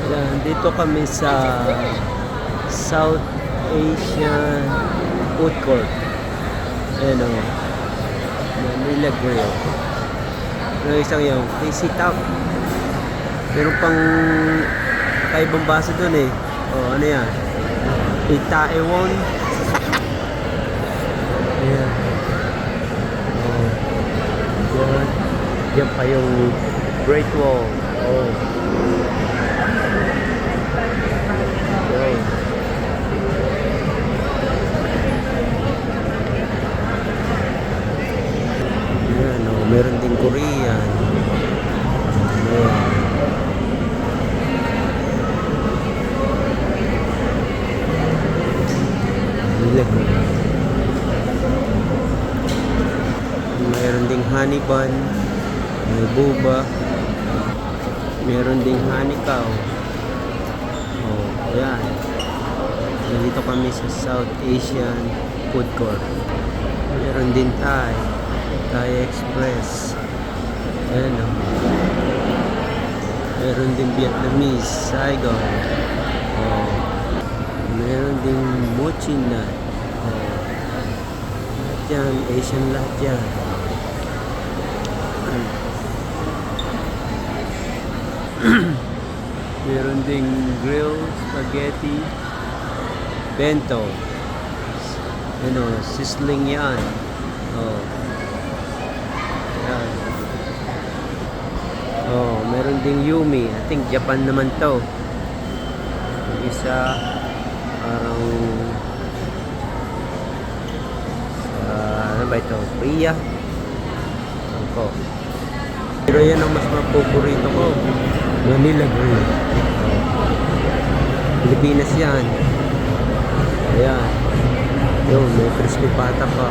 Yan, dito kami sa South Asian Food Court. Ayan o. Manila Grill. Ano isang yung Casey Top. Meron pang kakaibang baso dun eh. O, ano yan? Itaewon. Ayan. O. Yan. Yan pa yung Great Wall. O. Yan. Yan o. Meron din Korean. Ayan. Meron ding honey bun, may boba, meron ding honey cow. Oh, ayan. Dito kami sa South Asian Food Court. Meron din Thai Express. Ayan o. Meron din Vietnamese, Saigon. Oh. Meron ding mochi nut. Oh. Lahat yan, Asian lahat yan. Meron ding grilled spaghetti bento. Ano, sizzling yan. Oh. Yan. Oh, meron ding yumi. I think Japan naman to. Yung isa parang ano ba ito? Priya. Ako. Pero yan ang mas mapaborito ko. Manila Grill. Pilipinas yan. Ayan. Yun, may crispy pata pa.